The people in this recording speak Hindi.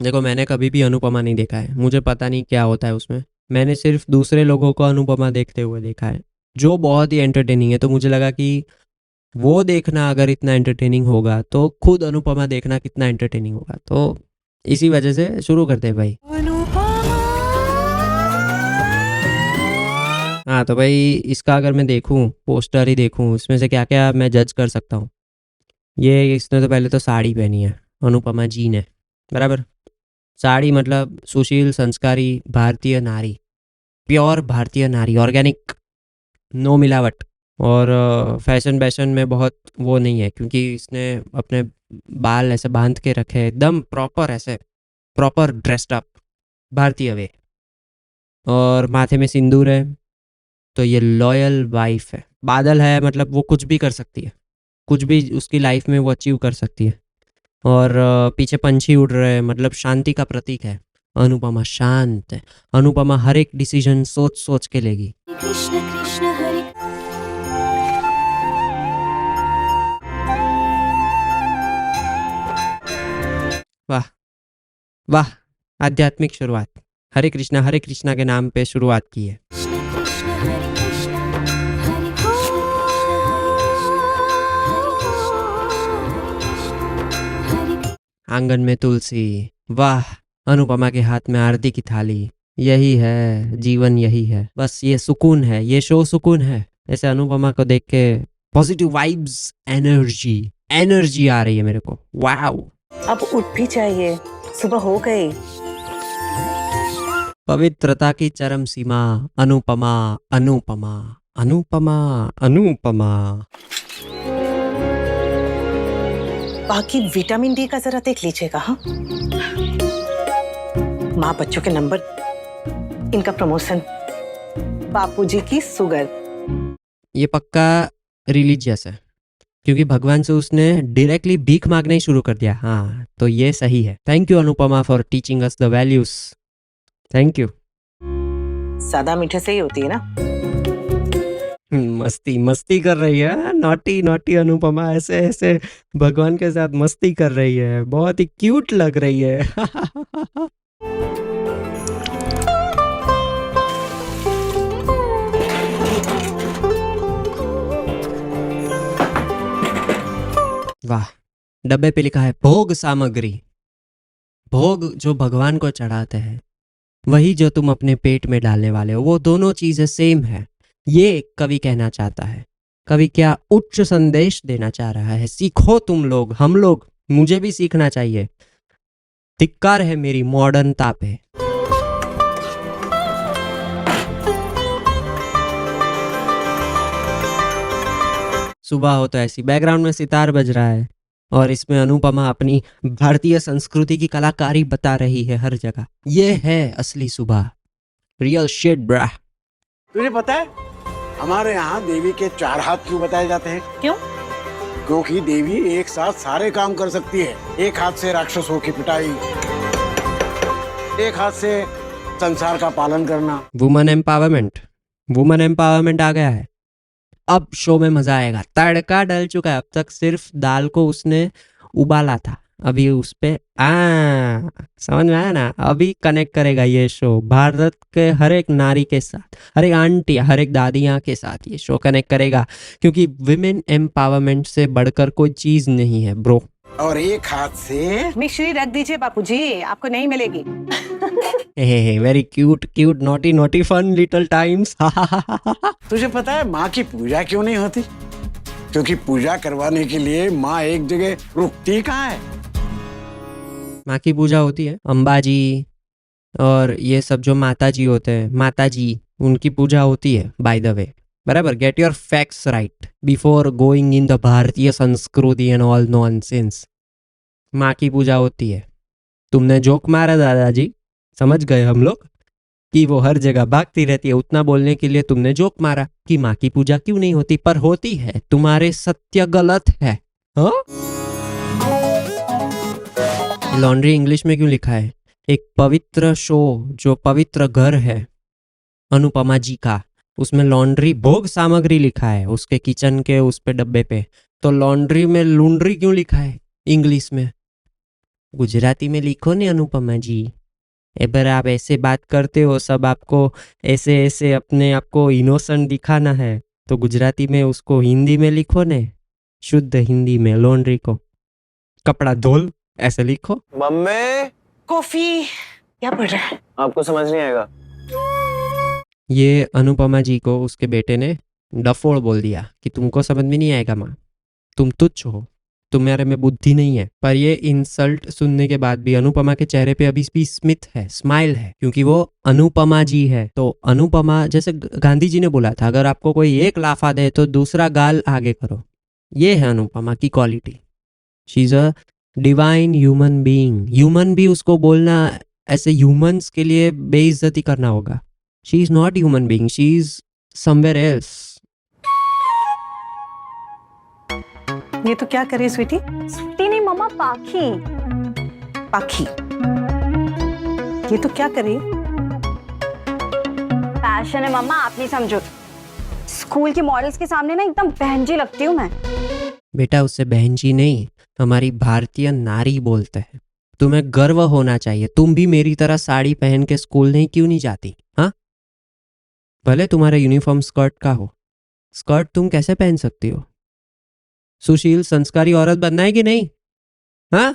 देखो, मैंने कभी भी अनुपमा नहीं देखा है, मुझे पता नहीं क्या होता है उसमें। मैंने सिर्फ दूसरे लोगों को अनुपमा देखते हुए देखा है, जो बहुत ही एंटरटेनिंग है। तो मुझे लगा कि वो देखना अगर इतना एंटरटेनिंग होगा तो खुद अनुपमा देखना कितना एंटरटेनिंग होगा। तो इसी वजह से शुरू करते हैं भाई। हाँ तो भाई, इसका अगर मैं देखूँ, पोस्टर ही देखूँ, इसमें से क्या क्या मैं जज कर सकता हूँ। ये इसने तो पहले तो साड़ी पहनी है, अनुपमा जी ने, बराबर। साड़ी मतलब सुशील, संस्कारी भारतीय नारी, प्योर भारतीय नारी, ऑर्गेनिक, नो मिलावट। और फैशन वैशन में बहुत वो नहीं है, क्योंकि इसने अपने बाल ऐसे बांध के रखे हैं, एकदम प्रॉपर, ऐसे प्रॉपर ड्रेस्ड अप भारतीय वे। और माथे में सिंदूर है, तो ये लॉयल वाइफ है। बादल है मतलब वो कुछ भी कर सकती है, कुछ भी उसकी लाइफ में वो अचीव कर सकती है। और पीछे पंछी उड़ रहे हैं, मतलब शांति का प्रतीक है। अनुपमा शांत है, अनुपमा हर एक डिसीजन सोच सोच के लेगी। कृष्ण कृष्ण हरे। वाह वाह, आध्यात्मिक शुरुआत। हरे कृष्णा के नाम पे शुरुआत की है। कृष्ण कृष्ण हरे कृष्ण हरे कृष्ण हरे। आंगन में तुलसी, वाह। अनुपमा के हाथ में आरती की थाली। यही है जीवन, यही है बस, ये सुकून है, ये शो सुकून है। ऐसे अनुपमा को देख के पॉजिटिव वाइब्स, एनर्जी एनर्जी आ रही है मेरे को। वाओ, अब उठ भी चाहिए, सुबह हो गई। पवित्रता की चरम सीमा, अनुपमा अनुपमा अनुपमा अनुपमा। बाकी विटामिन डी का जरा देख लीजिएगा। हाँ, माँ बच्चों के नंबर, इनका प्रमोशन, बापूजी की सुगर। ये पक्का रिलीजियस है, क्योंकि भगवान से उसने डायरेक्टली भीख मांगना ही शुरू कर दिया। हाँ तो ये सही है। Thank you Anupama for teaching us the values. Thank you. सादा मीठे से ही होती है ना। मस्ती मस्ती कर रही है, नॉटी नॉटी अनुपमा ऐसे ऐसे भगवान के साथ मस्ती कर रही है, बहुत ही क्यूट लग रही है। वाह, डब्बे पे लिखा है भोग सामग्री। भोग जो भगवान को चढ़ाते हैं, वही जो तुम अपने पेट में डालने वाले हो, वो दोनों चीजें सेम है। ये कवि कहना चाहता है। कवि क्या उच्च संदेश देना चाह रहा है। सीखो तुम लोग, हम लोग, मुझे भी सीखना चाहिए। धिक्कार है मेरी मॉडर्नता पे। सुबह हो तो ऐसी बैकग्राउंड में सितार बज रहा है, और इसमें अनुपमा अपनी भारतीय संस्कृति की कलाकारी बता रही है हर जगह। ये है असली सुबह, रियल शिट ब्रा। तुझे पता है हमारे यहाँ देवी के 4 हाथ क्यों बताए जाते हैं? क्यों? क्योंकि देवी एक साथ सारे काम कर सकती है। एक हाथ से राक्षसों की पिटाई, एक हाथ से संसार का पालन करना। वुमन एम्पावरमेंट, वुमन एम्पावरमेंट आ गया है। अब शो में मजा आएगा। तड़का डल चुका है, अब तक सिर्फ दाल को उसने उबाला था, अभी उस पे समझ में आया ना। अभी कनेक्ट करेगा ये शो भारत के हर एक नारी के साथ, हर एक आंटी, हर एक दादियाँ के साथ ये शो कनेक्ट करेगा, क्योंकि विमेन एम्पावरमेंट से बढ़कर कोई चीज नहीं है ब्रो। और एक हाथ से मिश्री रख दीजिए बापूजी, आपको नहीं मिलेगी। Very cute cute, naughty naughty, fun little times. तुझे पता है माँ की पूजा क्यों नहीं होती? क्योंकि पूजा करवाने के लिए माँ एक जगह रुकती कहाँ है। माँ की पूजा होती है, अंबाजी और ये सब जो माता जी होते हैं, माता जी, उनकी पूजा होती है बाय द वे, बराबर। Get your facts right before going in the भारतीय संस्कृति एंड ऑल नॉनसेंस। माँ की पूजा होती है। तुमने जोक मारा दादाजी, समझ गए हम लोग कि वो हर जगह भागती रहती है। उतना बोलने के लिए तुमने जोक मारा कि माँ की पूजा क्यों नहीं होती, पर होती है। तुम्हारे सत्य गलत है। हाँ, लॉन्ड्री इंग्लिश में क्यों लिखा है? एक पवित्र शो, जो पवित्र घर है अनुपमा जी का, उसमें लॉन्ड्री भोग सामग्री लिखा है उसके किचन के उस पे डब्बे पे। तो लॉन्ड्री में लूंड्री क्यों लिखा है इंग्लिश में? गुजराती में लिखो ने अनुपमा जी। अगर आप ऐसे बात करते हो, सब आपको ऐसे ऐसे अपने आप को इनोसेंट दिखाना है, तो गुजराती में उसको हिंदी में लिखो ने, शुद्ध हिंदी में। लॉन्ड्री को कपड़ा धोल ऐसे लिखो। मम्मी कॉफी क्या पढ़ रहा है? आपको समझ नहीं आएगा। ये अनुपमा जी को उसके बेटे ने डफोड़ बोल दिया कि तुमको समझ में नहीं आएगा माँ, तुम तुच्छ हो, तुम्हारे में बुद्धि नहीं है। पर ये इंसल्ट सुनने के बाद भी अनुपमा के चेहरे पे अभी भी स्मित है, स्माइल है, क्योंकि वो अनुपमा जी है। तो अनुपमा, जैसे गांधी जी ने बोला था, अगर आपको कोई एक लाफा दे तो दूसरा गाल आगे करो। ये है अनुपमा की quality. She is a divine human being. Human भी उसको बोलना ऐसे ह्यूमंस के लिए बेइज्जती करना होगा। She is not human being, she is somewhere else. ये तो क्या करे स्वीटी? स्वीटी नहीं मम्मा, पाखी। पाखी। ये तो क्या करे? फैशन है मम्मा, आप नहीं समझो। स्कूल के मॉडल्स के सामने ना एकदम बहन जी लगती हूँ मैं। बेटा, उससे बहन जी नहीं, हमारी भारतीय नारी बोलते हैं। तुम्हें गर्व होना चाहिए। तुम भी मेरी तरह साड़ी पहन के स्कूल नहीं क्यों नहीं जाती? हाँ, भले तुम्हारा यूनिफॉर्म स्कर्ट का हो, स्कर्ट तुम कैसे पहन सकती हो? सुशील संस्कारी औरत बनना है कि नहीं? हाँ।